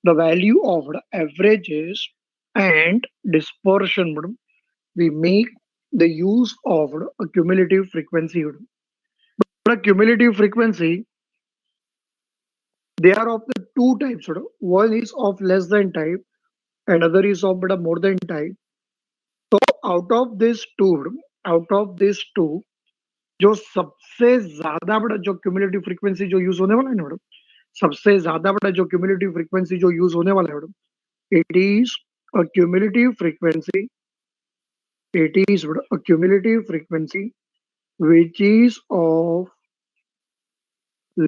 the value of the averages and dispersion madam, we make the use of a cumulative frequency madam. But a cumulative frequency, they are of the two types madam. One is of less than type and other is of madam more than type. So out of this two madam, out of this two, जो सबसे ज्यादा बड़ा जो cumulative frequency जो use होने वाला है ना मैडम, सबसे ज्यादा बड़ा जो क्यूमुलेटिव फ्रीक्वेंसी जो यूज होने वाला है madam, it is a cumulative frequency, it is a cumulative frequency which is of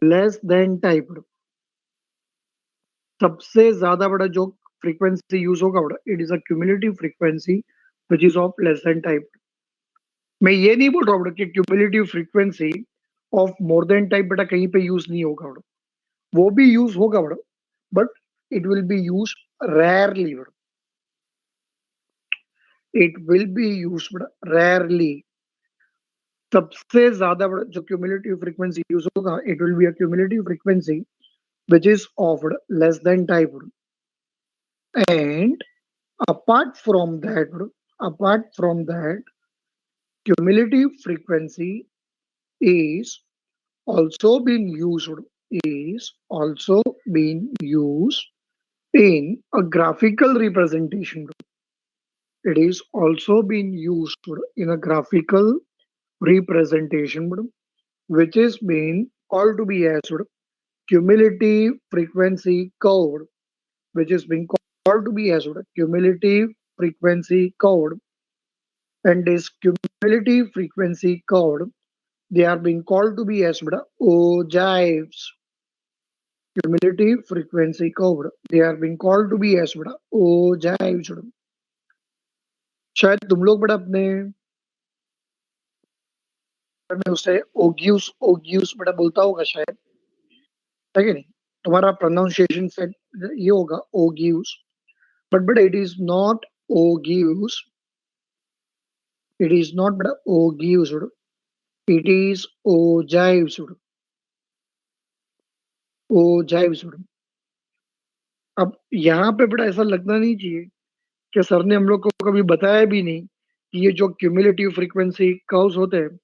less than type. सबसे ज्यादा बड़ा जो फ्रीक्वेंसी यूज होगा बड़ा, it is a cumulative frequency which is of less than type. मैं ये नहीं बोल रहा हूँ कि cumulative frequency of more than type बेटा कहीं पे यूज नहीं होगा बड़ा, वो भी यूज होगा बड़ा, but it will be use rarely बड़ा, इट विल बी यूज बड़ा रेयरली. सबसे ज्यादा बड़ा जो क्यूमुलेटिव फ्रीक्वेंसी यूज होगा, it will be a cumulative frequency which is of less than type. And apart from that, apart from that, cumulative frequency is also being used, is also being used in a graphical representation. It is also being used in a graphical representation, which is being called to be as cumulative frequency curve, which is being called to be as cumulative frequency curve. And this cumulative frequency curve, they are being called to be as ogives. Cumulative frequency curve, they are being called to be as ogives. शायद तुम लोग बड़ा अपने में उसे ओग्यूस ओग्यूस बड़ा बोलता होगा शायद, है कि नहीं? तुम्हारा प्रोनाउंसिएशन से ये होगा ओग्यूस, but it is not ogives, it is not but ogives, it is ogives, ogives. अब यहाँ पे बड़ा ऐसा लगना नहीं चाहिए कि सर ने हम लोग को कभी बताया भी नहीं कि ये जो क्यूमुलेटिव फ्रीक्वेंसी कर्व्स होते हैं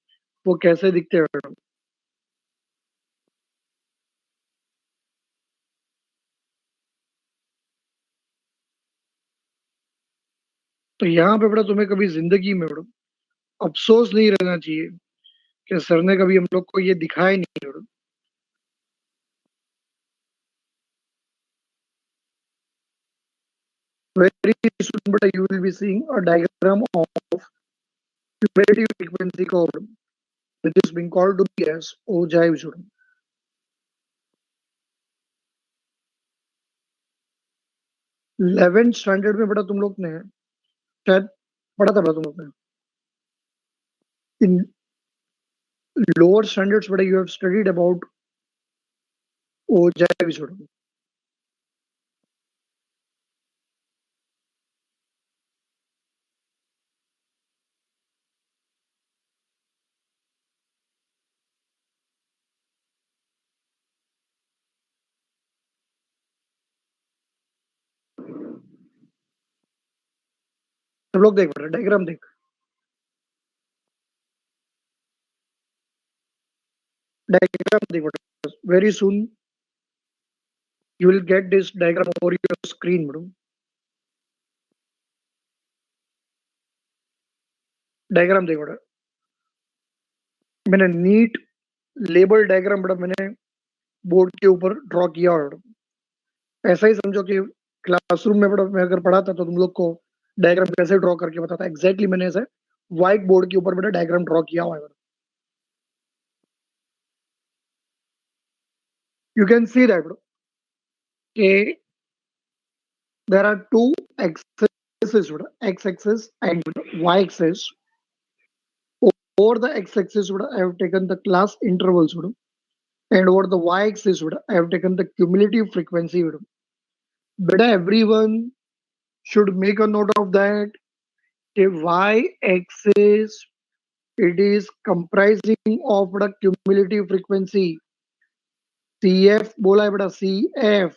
वो कैसे दिखते हैं. तो यहाँ पे बड़ा तुम्हें कभी जिंदगी में बड़ा अफसोस नहीं रहना चाहिए कि सर ने कभी हम लोग को ये दिखाया नहीं बड़ा. Very soon, but you will be seeing a diagram of cumulative frequency curve, which is being called to be as ogive. 11th standard में बड़ा तुम लोग ने शायद पढ़ा था बड़ा तुम लोग ने. In lower standards, but you have studied about ogive. सब लोग देख बेटा डायग्राम देख, डायग्राम देख बेटा. Very soon you will get this diagram over your screen, bro. Diagram देख बेटा, मैंने नीट लेबल डायग्राम बड़ा मैंने बोर्ड के ऊपर ड्रॉ किया. और ऐसा ही समझो कि क्लासरूम में बड़ा मैं अगर पढ़ाता तो तुम लोग को डायग्राम कैसे ड्रॉ करके बताता. एग्जैक्टली मैंने ऐसे व्हाइट बोर्ड के ऊपर बड़ा डायग्राम ड्रॉ किया हुआ है. You can see that okay, there are two axes, x-axis and y-axis. Over the x-axis, I have taken the class intervals, and over the y-axis, I have taken the cumulative frequency. Beta, everyone should make a note of that. Okay, y-axis, it is comprising of the cumulative frequency. CF बोला है बेटा, CF.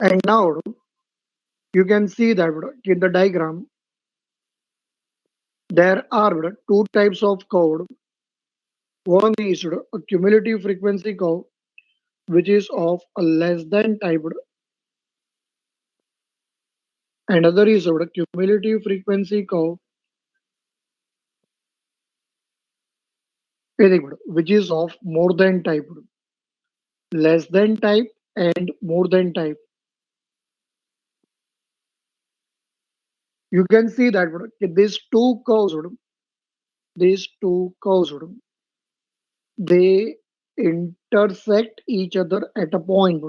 And now you can see that in the diagram there are two types of curve. One is a cumulative frequency curve, which is of a less than type. Another is a cumulative frequency curve, which is of more than type, less than type and more than type. You can see that these two curves, they intersect each other at a point.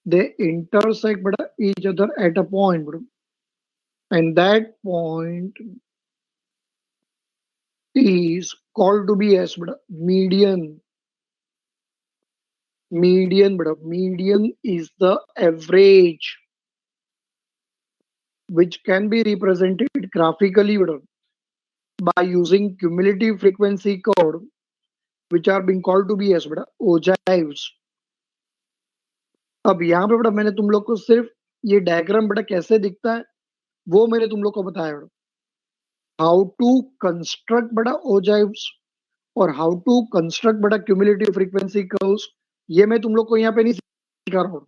They intersect each other at a point, and that point is called to be as median. Median is the average, which can be represented graphically by using cumulative frequency curve, which are being called to be as ogives. अब यहाँ पे मैंने तुम लोग को सिर्फ ये diagram कैसे दिखता है वो मैंने तुम लोग को बताया हाउ टू कंस्ट्रक्ट ओजाइव्स और how to construct cumulative frequency curves. ये मैं तुम लोग को यहाँ पे नहीं सिखा रहा हूँ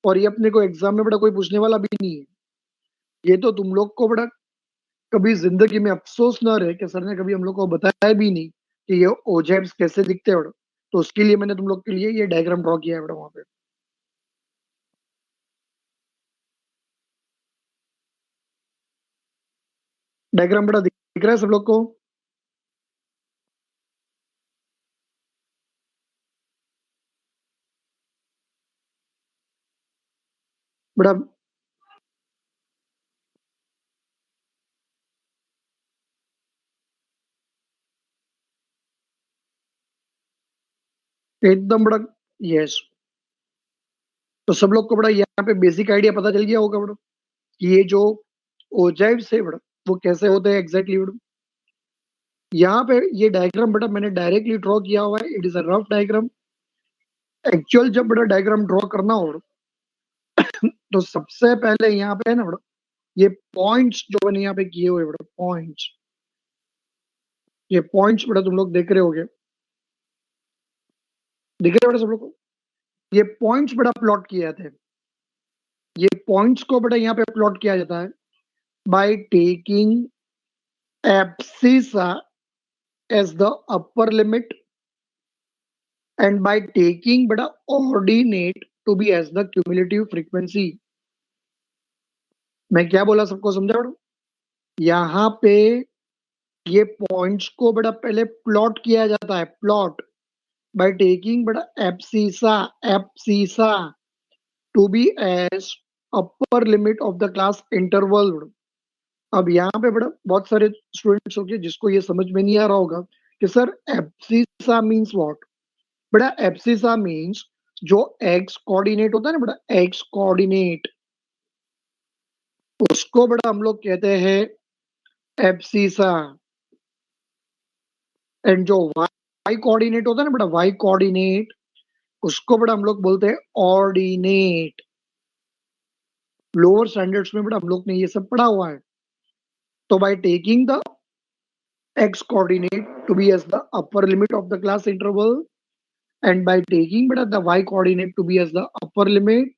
और ये अपने को एग्जाम में कोई पूछने वाला भी नहीं है। ये तो तुम लोग को कभी जिंदगी में अफसोस ना रहे कि सर ने कभी हम लोग को बताया भी नहीं कि ये ओजेब्स कैसे दिखते हैं। तो उसके लिए मैंने तुम लोग के लिए ये डायग्राम ड्रॉ किया है वहां पे। डायग्राम दिख रहा है सब लोग को? बड़ा एकदम यस। तो सब लोग को यहाँ पे बेसिक आइडिया पता चल गया होगा कि ये जो ओजाइव्स है वो कैसे होते हैं एग्जैक्टली यहाँ पे ये डायग्राम मैंने डायरेक्टली ड्रॉ किया हुआ है। It is a rough diagram. Actual जब डायग्राम ड्रॉ करना हो तो सबसे पहले यहाँ पे है ना ये पॉइंट्स जो मैंने यहाँ पे किए हुए पॉइंट्स, ये पॉइंट्स तुम लोग देख रहे होगे, दिख रहे सब लोग को? ये पॉइंट्स प्लॉट किए जाते हैं। ये पॉइंट्स को यहाँ पे प्लॉट किया जाता है by taking abscissa as the upper limit and by taking ordinate to be as the cumulative frequency। मैं क्या बोला सबको समझा यहाँ पे ये पॉइंट्स को पहले प्लॉट किया जाता है, plot by taking abscissa abscissa to be as upper limit of the class interval. अब यहाँ पे बहुत सारे स्टूडेंट्स होंगे जिसको ये समझ में नहीं आ रहा होगा कि sir abscissa means what. Abscissa means जो एक्स कोऑर्डिनेट होता है ना एक्स कोऑर्डिनेट, उसको हम लोग कहते हैं एब्सिसा। एंड जो वाई कोऑर्डिनेट होता है ना वाई कोऑर्डिनेट, उसको हम लोग बोलते हैं ऑर्डिनेट। लोअर स्टैंडर्ड्स में हम लोग ने ये सब पढ़ा हुआ है। तो by taking the x coordinate to be as the upper limit of the class interval and by taking the y coordinate to be as the upper limit,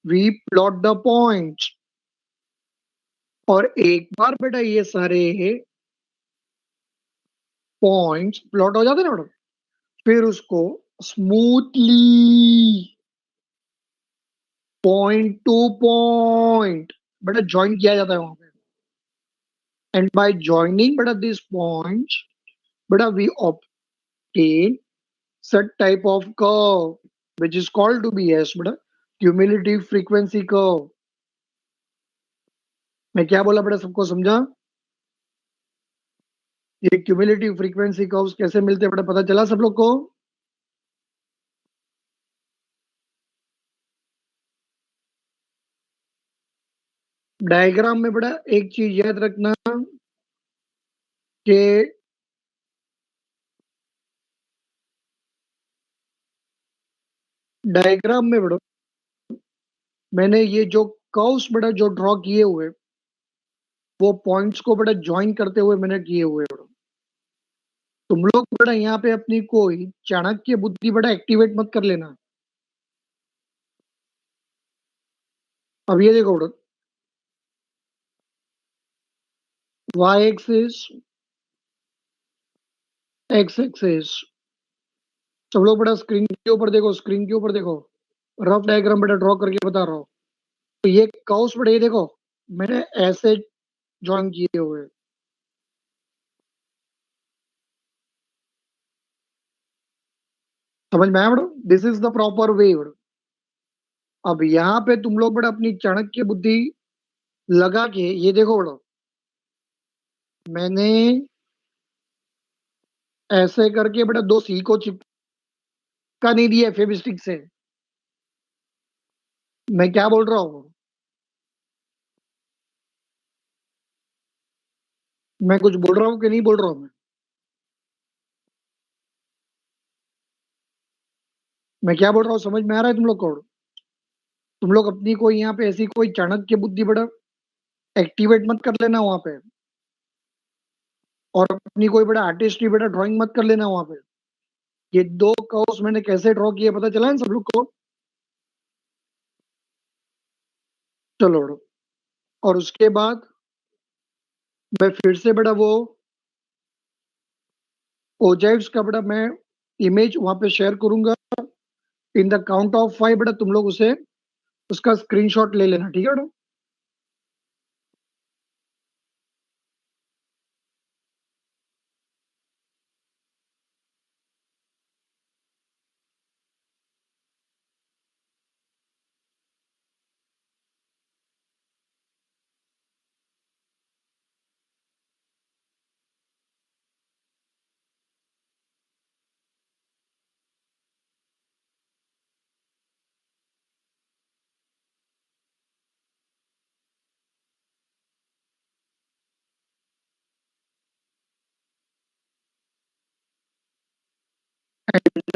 we plot the points। और एक बार ये सारे points plot हो जाते ना फिर उसको smoothly point two point join किया जाता है वहां पे। And by joining this points we obtain such type of curve which is called to be as cumulative frequency curve। मैं क्या बोला सबको समझा? ये क्यूमुलेटिव फ्रीक्वेंसी कर्व्स कैसे मिलते हैं पता चला सब लोग को? डायग्राम में एक चीज याद रखना कि डायग्राम में बड़ो मैंने ये जो कर्व्स बड़ा जो ड्रॉ किए हुए, वो पॉइंट्स को बड़ा ज्वाइन करते हुए मैंने किए हुए बड़ो। तुम लोग बड़ा यहाँ पे अपनी कोई चाणक्य बुद्धि बड़ा एक्टिवेट मत कर लेना। अब ये देखो बड़ो, वाई एक्सिस, एक्स एक्सिस, सब लोग बड़ा स्क्रीन के ऊपर देखो, स्क्रीन के ऊपर देखो, रफ डायग्राम बड़ा ड्रॉ करके बता रहा हूँ। तो ये कर्व्स बड़े, ये देखो मैंने ऐसे ज्वाइन किए हुए, समझ में आया बड़ो? This is the proper way बड़ो। अब यहाँ पे तुम लोग बड़ा अपनी चाणक्य बुद्धि लगा के ये देखो बड़ो, मैंने ऐसे करके बड़ा दो सी को चिपका नहीं दिया फेविस्टिक से। मैं क्या बोल रहा हूँ? मैं कुछ बोल रहा हूँ कि नहीं बोल रहा हूँ? मैं क्या बोल रहा हूँ समझ में आ रहा है तुम लोग को? तुम लोग अपनी कोई यहाँ पे ऐसी कोई चाणक्य बुद्धि बड़ा एक्टिवेट मत कर लेना वहां पे, और अपनी कोई बड़ा आर्टिस्ट्री बड़ा ड्राइंग मत कर लेना वहां पे। ये दो कर्व्स मैंने कैसे ड्रॉ किए पता चला ना सब लोग को? चलो बड़ो। और उसके बाद मैं फिर से बड़ा वो ओजाइव्स का बड़ा मैं इमेज वहां पे शेयर करूंगा। इन द काउंट ऑफ 5 बड़ा तुम लोग उसे उसका स्क्रीनशॉट ले लेना, ठीक है बड़ा?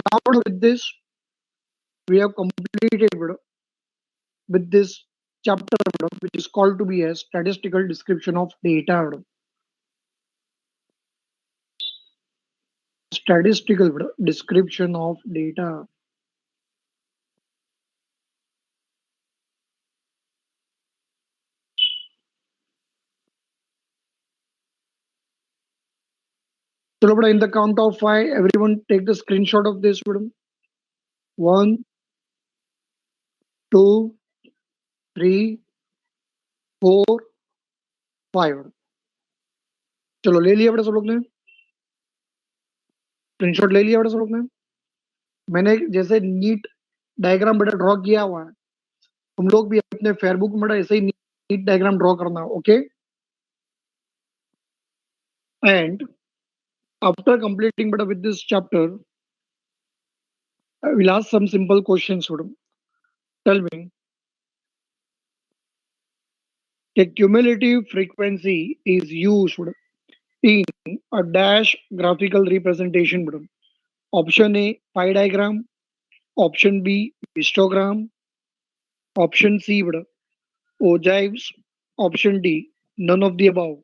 Now with this we have completed bro, with this chapter bro, which is called to be a statistical description of data bro. Statistical bro, description of data. So bro, in the count of 5 everyone take the screenshot of this bro. 1 2 3 4 5। चलो ले लिया बड़ा सब लोग ने, screenshot ले लिया बड़ा सब लोग ने। मैंने जैसे नीट डायग्राम बड़ा ड्रॉ किया हुआ है, तुम लोग भी अपने फेयरबुक में बड़ा ऐसे ही नीट डायग्राम ड्रॉ करना, okay? And after completing but with this chapter, I will ask some simple questions. Tell me, a cumulative frequency is used in a dash graphical representation. Option A, pie diagram. Option B, histogram. Option C, ogives. Option D, none of the above.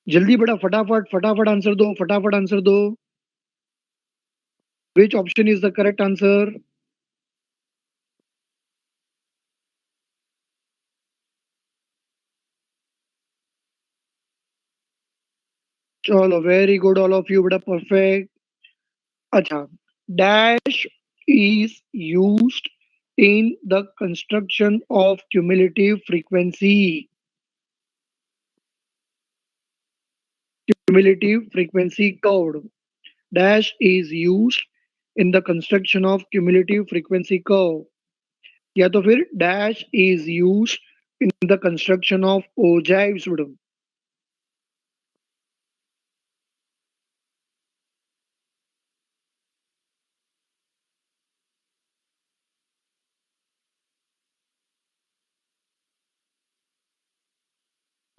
जल्दी बड़ा फटाफट फटाफट answer दो, फटाफट answer दो। Which option is the correct answer? चलो very good, all of you, बड़ा perfect. अच्छा, dash is used in the construction of cumulative frequency. Cumulative frequency curve. Dash is used in the construction of cumulative frequency curve. या तो फिर dash is used in the construction of ogives.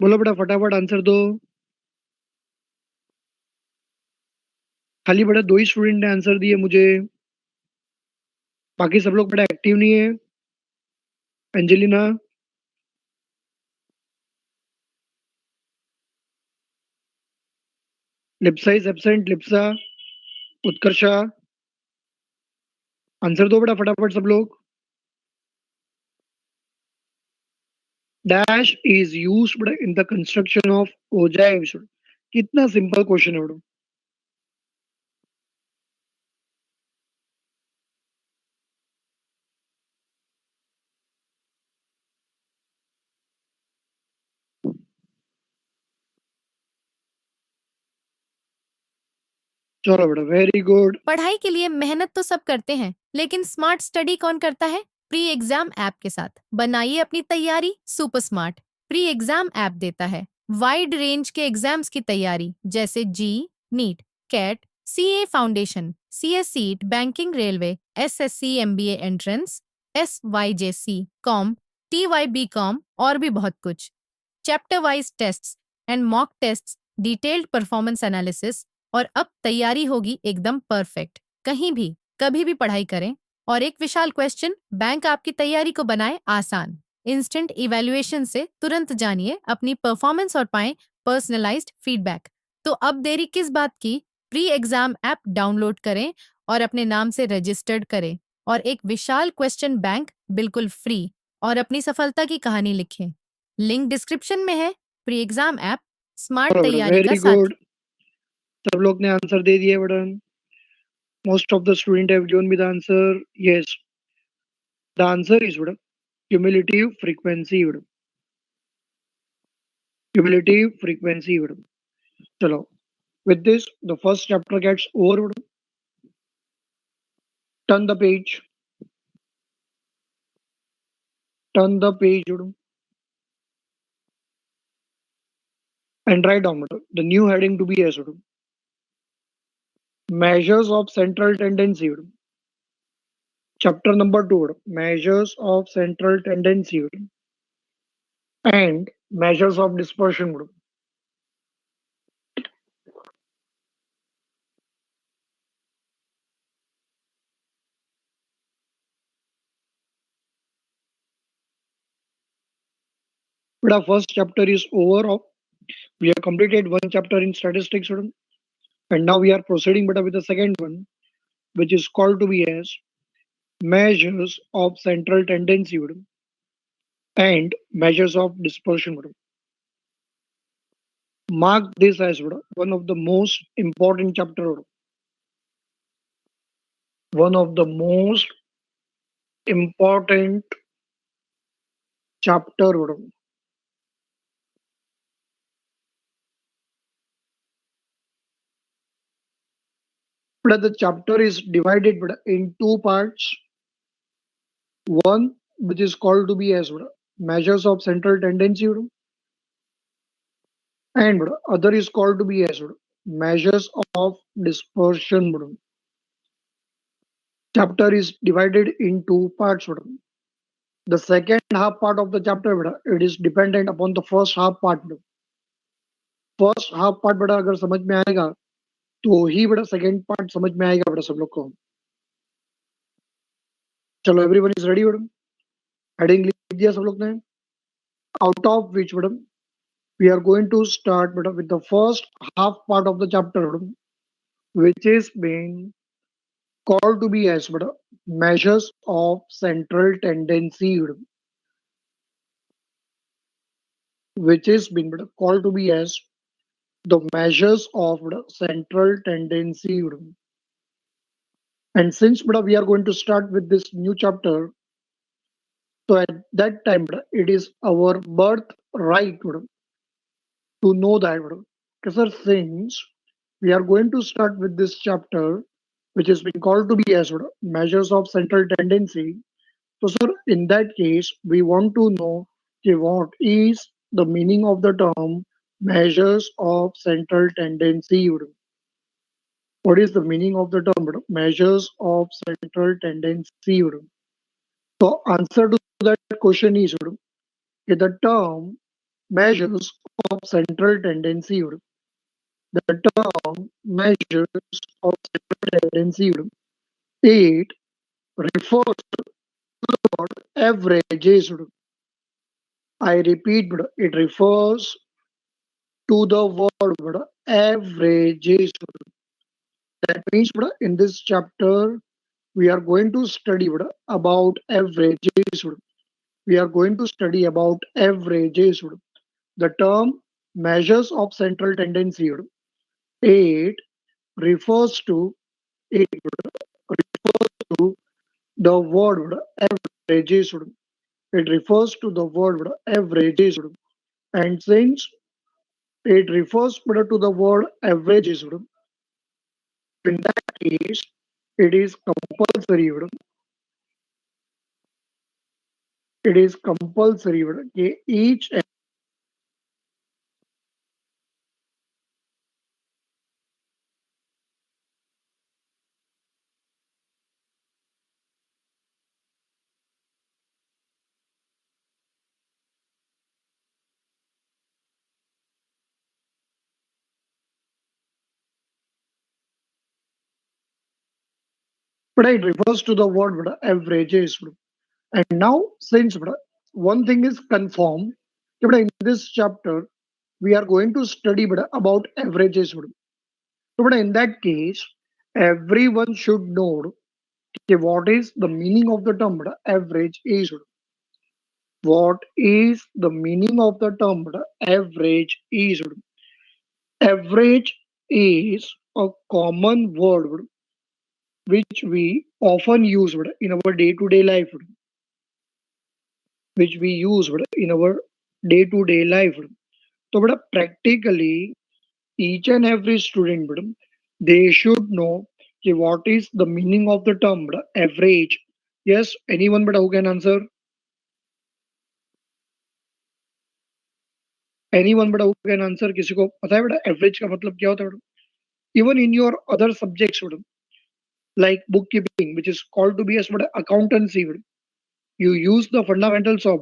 बोलो बेटा फटाफट answer दो। खाली बड़ा 2 ही student ने आंसर दिए मुझे, बाकी सब लोग बड़ा एक्टिव नहीं है। Angelina, Lipsa is absent. Lipsa, Utkarsha, answer दो बड़ा फटाफट सब लोग। Dash is used in the construction of ओजेव्स। कितना सिंपल क्वेश्चन है बड़ा। चलो बड़ा, वेरी गुड। पढ़ाई के लिए मेहनत तो सब करते हैं, लेकिन स्मार्ट स्टडी कौन करता है? प्री एग्जाम ऐप के साथ बनाइए अपनी तैयारी super smart. Pre exam app देता है वाइड रेंज के एग्जाम्स की तैयारी, जैसे JEE, NEET, CAT, CA foundation, CS CSEET, banking, railway, SSC, MBA entrance, SYJC, com, TY com और भी बहुत कुछ। Chapter wise tests and mock tests, detailed performance analysis, और अब तैयारी होगी एकदम परफेक्ट। कहीं भी कभी भी पढ़ाई करें। और एक विशाल क्वेश्चन बैंक आपकी तैयारी को बनाए आसान। इंस्टेंट इवैल्यूएशन से तुरंत जानिए अपनी परफॉर्मेंस और पाएं पर्सनलाइज्ड फीडबैक। तो अब देरी किस बात की? प्री एग्जाम ऐप डाउनलोड करें और अपने नाम से रजिस्टर्ड करें और एक विशाल क्वेश्चन बैंक बिल्कुल फ्री और अपनी सफलता की कहानी लिखें। लिंक डिस्क्रिप्शन में है। प्री एग्जाम ऐप स्मार्ट चलो बड़ा, तैयारी का वेरी साथी। गुड। सब लोग ने आंसर दे दिया बड़ा। Most of the student have given me the answer. Yes, the answer is what? Cumulative frequency. What? Cumulative frequency. What? Chalo. With this, the first chapter gets over. What? Turn the page. Turn the page. What? And write down what? The new heading to be as what? Measures of central tendency. What? Chapter number 2. What? Measures of central tendency. What? And measures of dispersion. What? The first chapter is over. We have completed one chapter in statistics. What? And now we are proceeding but with the second one, which is called to be as measures of central tendency and measures of dispersion. Mark this as one of the most important chapter. One of the most important chapter. But the chapter is divided in two parts. One which is called to be as measures of central tendency and other is called to be as measures of dispersion. Chapter is divided in two parts. The second half part of the chapter it is dependent upon the first half part. First half part बड़ा अगर समझ में आएगा तो ही बड़ा second part समझ में आएगा बड़ा सब लोग को। चलो everyone is ready madam, heading लिख दिया सब लोग ने। Out of which madam we are going to start madam with the first half part of the chapter madam which is being called to be as measures of central tendency madam, which is being called to be as the measures of central tendency madam. And since we are going to start with this new chapter, so at that time it is our birthright to know that. Okay, sir, since we are going to start with this chapter, which is being called to be as measures of central tendency. So, sir, in that case, we want to know okay, what is the meaning of the term measures of central tendency. What is the meaning of the term measures of central tendency? So, answer to that question is the term measures of central tendency The term measures of tendency, it refers to averages. I repeat, it refers to the word averages. That means in this chapter we are going to study about averages. We are going to study about averages. The term measures of central tendency, it refers to it to the word averages. It refers to the word averages. And since it refers to the word averages, in that case, it is compulsory. It is compulsory कि each and it refers to the word averages. And now, since one thing is confirmed, in this chapter we are going to study about averages. So, in that case, everyone should know what is the meaning of the term average is. What is the meaning of the term average is? Average is a common word which we often use in our day-to-day life, which we use in our day-to-day life. So, practically each and every student, they should know what is the meaning of the term average. Yes, anyone who can answer? Anyone who can answer? किसी को पता है average का मतलब क्या होता है? Even in your other subjects, like bookkeeping, which is called to be as accountancy, you use the fundamentals of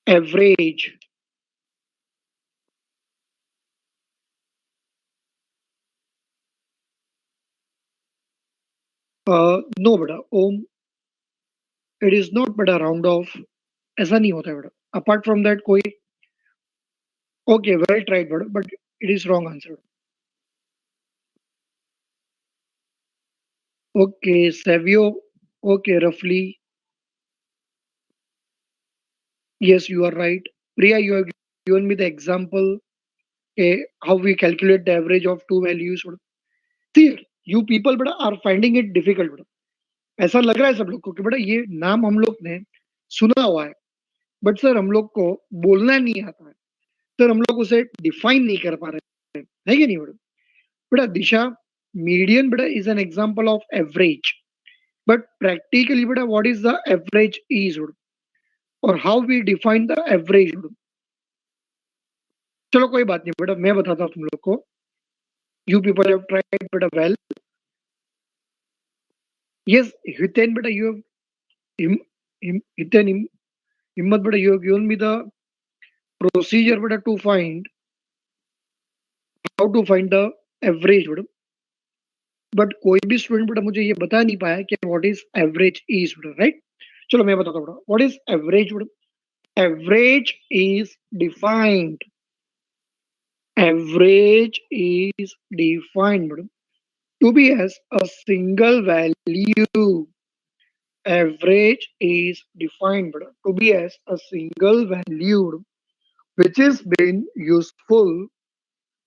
average. No, Om, it is not round off. ऐसा नहीं होता है apart from that कोई okay, well tried but it is wrong answer. Okay, Savio, okay, roughly yes, you are right. Priya, you have given me the example, how we calculate the average of two values. See, you people are finding it difficult. ऐसा लग रहा है सब लोग को कि ये नाम हम लोग ने सुना हुआ है, बट सर हम लोग को बोलना नहीं आता है, सर हम लोग उसे डिफाइन नहीं कर पा रहे हैं, है कि नहीं दिशा, median is an example of average, but practically what is the average is और how we define the average? चलो कोई बात नहीं मैं बताता हूँ तुम लोग को. You people have tried well. Yes, Hiten, you have Hiten, Himmat, you have given me the procedure to find how to find the average. But कोई भी स्टूडेंट मुझे ये बता नहीं पाया कि what is average is, right? चलो मैं बताता हूँ what is average. Average is defined. Average is defined to be as a single value. Average is defined to be as a single value which is been useful,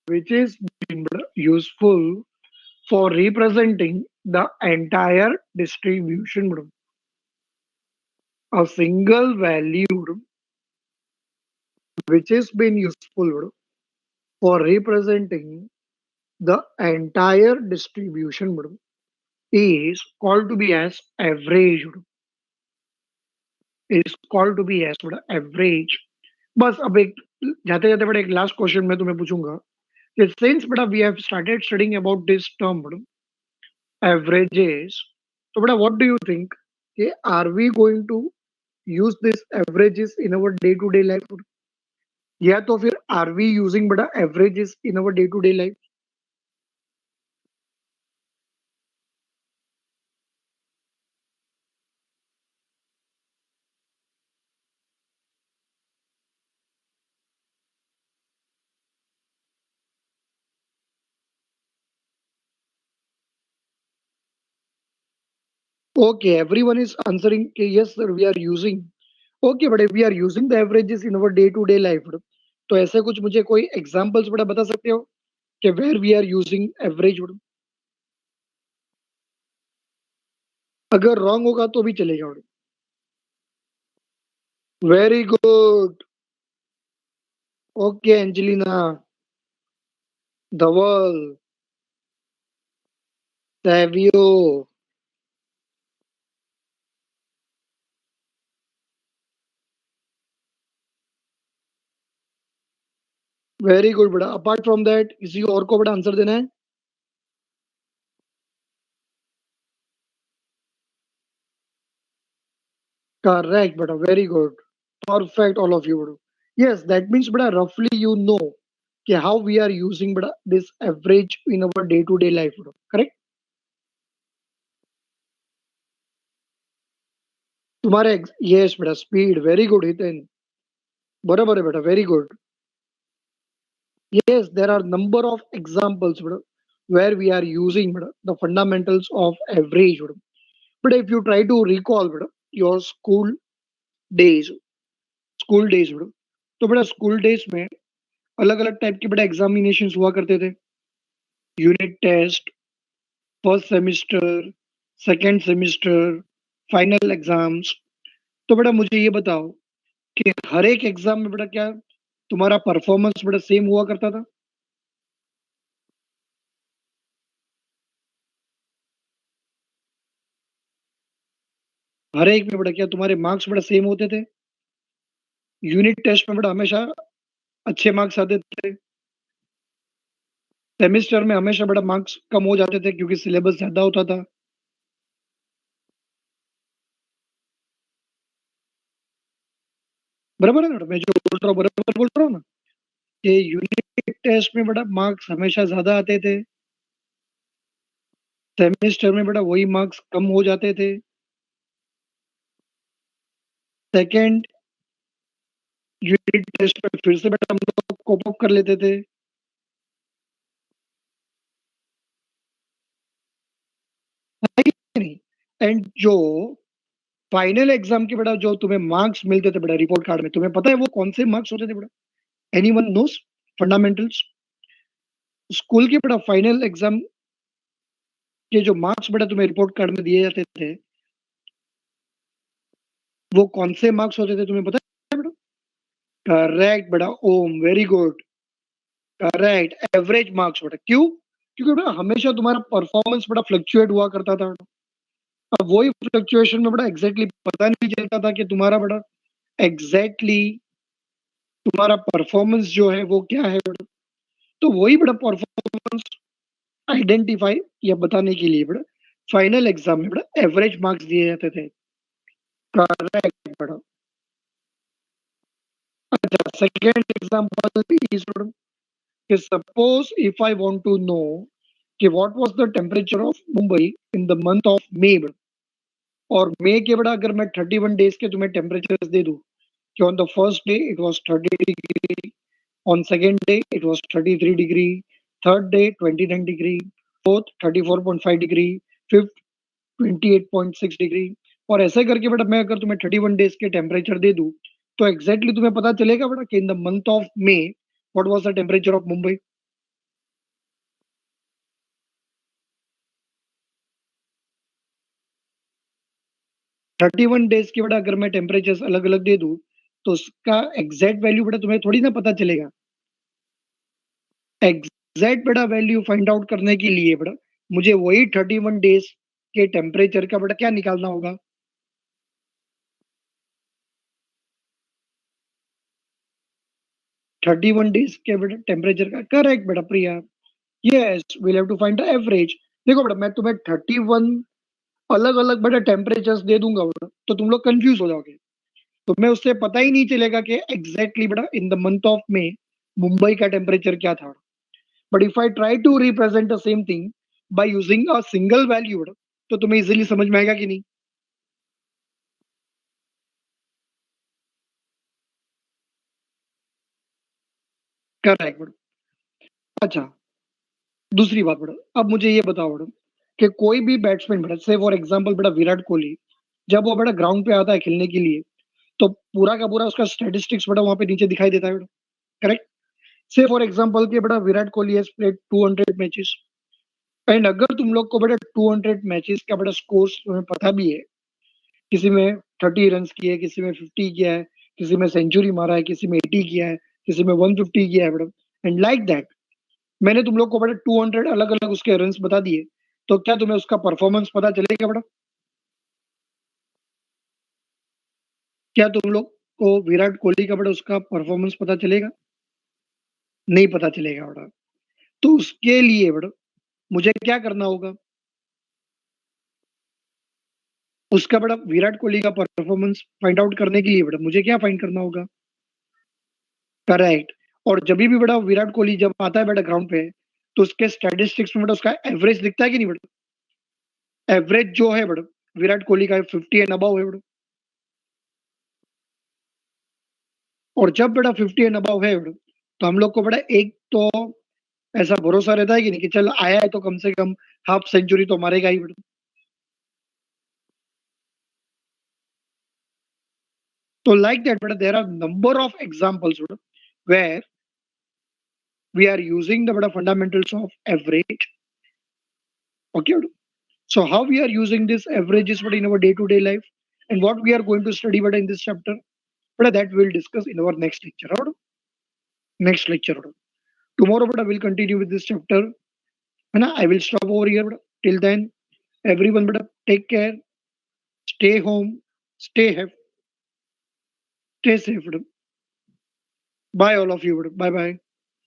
which is been useful for representing the entire distribution. A single value which is been useful for representing the entire distribution is called to be as average. Is called to be as average. बस अब एक जाते जाते एक last question मैं तुम्हें पूछूंगा कि since we have started studying about this term averages, so what do you think? Are we going to use these averages in our day-to-day life? या तो फिर आर वी यूजिंग बेटा averages in our day to day life? Okay, everyone is answering कि yes sir we are using. Okay, but if we are using the averages in our day to day life, तो ऐसे कुछ मुझे कोई examples बेटा बता सकते हो कि where we are using average? अगर रॉन्ग होगा तो भी चलेगा। Very good. Okay Angelina, Dhawal, Savio, very good बेटा। अपार्ट फ्रॉम दैट किसी और को बेटा आंसर देना है? करेक्ट बेटा, very good, perfect all of you बेटा। यस, दैट मीन्स बेटा रफली यू नो कि हाउ वी आर यूजिंग बेटा this average in our day to day life बेटा, करेक्ट? तुम्हारे यस बेटा, स्पीड, वेरी गुड हितेन, बराबर है बेटा, very good. Yes, there are number of examples better, where we are using better, the fundamentals of average better. But if you try to recall better, your days, school days better, तो बेटा school days में अलग अलग type के बेटा examination हुआ करते थे। Unit test, first semester, second semester, final exams. तो बेटा मुझे ये बताओ कि हर एक एग्जाम में बेटा क्या तुम्हारा परफॉर्मेंस बेटा सेम हुआ करता था? हर एक में बेटा क्या तुम्हारे मार्क्स बेटा सेम होते थे? यूनिट टेस्ट में बेटा हमेशा अच्छे मार्क्स आते थे? सेमेस्टर में हमेशा बेटा मार्क्स कम हो जाते थे क्योंकि सिलेबस ज्यादा होता था? बराबर है ना? मैं जो बोल रहा हूँ बराबर बोल रहा हूँ ना? कि यूनिट टेस्ट में बेटा मार्क्स हमेशा ज्यादा आते थे, सेमेस्टर में बेटा वही मार्क्स कम हो जाते थे। सेकेंड यूनिट टेस्ट में फिर से बेटा हम लोग कोप अप कर लेते थे, है कि नहीं? एंड जो फाइनल एग्जाम के बेटा जो तुम्हें मार्क्स मिलते थे बेटा रिपोर्ट कार्ड में, तुम्हें पता है वो कौन से मार्क्स होते थे बेटा? Any one knows fundamentals? School के बेटा फाइनल एग्जाम के जो मार्क्स बेटा तुम्हें रिपोर्ट कार्ड में दिए जाते थे, वो कौन से मार्क्स होते थे तुम्हें पता है बेटा? करेक्ट बेटा, Om, very good, correct, average marks बेटा। क्यों? क्योंकि बेटा हमेशा तुम्हारा परफॉर्मेंस बेटा फ्लक्चुएट हुआ करता था बेटा। अब वही फ्लक्चुएशन में बेटा एग्जैक्टली पता नहीं चलता था कि तुम्हारा बेटा एग्जैक्टली तुम्हारा परफॉर्मेंस जो है वो क्या है बेटा। तो वही बेटा परफॉर्मेंस आइडेंटिफाई या बताने के लिए बेटा फाइनल एग्जाम में बेटा एवरेज मार्क्स दिए जाते थे। करेक्ट बेटा। अच्छा, सेकेंड एग्जाम्पल इज कि suppose if I want to know कि what was the temperature of Mumbai in the month of May, और मई के बेटा अगर मैं 31 डेज के तुम्हें टेम्परेचर दे दूं कि on the first day it was 30 degree, on second day it was 33 degree, third day 29 degree, fourth 34.5 degree, fifth 28.6 degree, और ऐसे करके बेटा मैं अगर तुम्हें 31 डेज के टेम्परेचर दे दूं तो एग्जैक्टली तुम्हें पता चलेगा बेटा कि इन the month of may what was the temperature of Mumbai? 31 days के बेटा अगर मैं टेम्परेचर अलग अलग दे दूं तो उसका एग्जैक्ट वैल्यू बेटा तुम्हें थोड़ी ना पता चलेगा। एग्जैक्ट बेटा वैल्यू फाइंड आउट करने के लिए बेटा मुझे वही 31 डेज के टेम्परेचर का बेटा क्या निकालना होगा? 31 डेज के बेटा टेम्परेचर का, करेक्ट बेटा Priya. Yes, we'll have to find the average. देखो बेटा मैं तुम्हें 31 अलग अलग बेटा टेम्परेचर्स दे दूंगा बेटा तो तुम लोग कंफ्यूज हो जाओगे। तुम्हें उससे पता ही नहीं चलेगा कि एग्जैक्टली बेटा in the month of May Mumbai का टेम्परेचर क्या था। But if I try to represent the same thing by using a single value तो तुम्हें इजीली समझ में आएगा कि नहीं? करेक्ट बेटा। अच्छा, दूसरी बात बेटा, अब मुझे ये बताओ बेटा कि कोई भी बैट्समैन बेटा, से फॉर एग्जांपल बेटा विराट कोहली, जब वो बेटा ग्राउंड पे आता है खेलने के लिए, तो पूरा का पूरा उसका स्टैटिस्टिक्स बेटा वहां पे नीचे दिखाई देता है बेटा। करेक्ट। से फॉर एग्जांपल कि बेटा Virat Kohli has played 200 matches, and अगर तुम लोग को बेटा 200 मैचेस का बेटा स्कोर तुम्हें पता भी है, किसी में 30 रन किए, किसी में 50 किया है, किसी में सेंचुरी मारा है, किसी में 80 किया है, किसी में 150 किया है बेटा, एंड लाइक दैट मैंने तुम लोग को बेटा 200 अलग अलग उसके रन बता दिए, तो क्या तुम्हें उसका परफॉर्मेंस पता चलेगा बेटा? क्या तुम लोग को विराट कोहली का बेटा उसका परफॉर्मेंस पता चलेगा? नहीं पता चलेगा बेटा। तो उसके लिए बेटा मुझे क्या करना होगा? उसका बेटा विराट कोहली का परफॉर्मेंस फाइंड आउट करने के लिए बेटा मुझे क्या फाइंड करना होगा? करेक्ट। और जब भी बेटा विराट कोहली जब आता है बेटा ग्राउंड पे, तो उसके स्टैटिस्टिक्स में बेटा उसका एवरेज दिखता है कि नहीं बेटा? एवरेज जो है बेटा विराट कोहली का 50 एंड अबव है बेटा। और जब बेटा 50 एंड अबव है बेटा, तो हम लोग को बेटा एक तो ऐसा भरोसा रहता है कि नहीं कि चल आया है तो कम से कम हाफ सेंचुरी तो मारेगा ही बेटा। तो लाइक दैट बेटा there are number of examples बेटा where we are using the better fundamentals of average. Okay, so how we are using this averages but in our day-to-day life, and what we are going to study but in this chapter, but that we'll discuss in our next lecture. Right? Next lecture. Right? Tomorrow but I will continue with this chapter, and I will stop over here. But till then, everyone but take care, stay home, stay happy, stay safe. Bye all of you. Bye bye.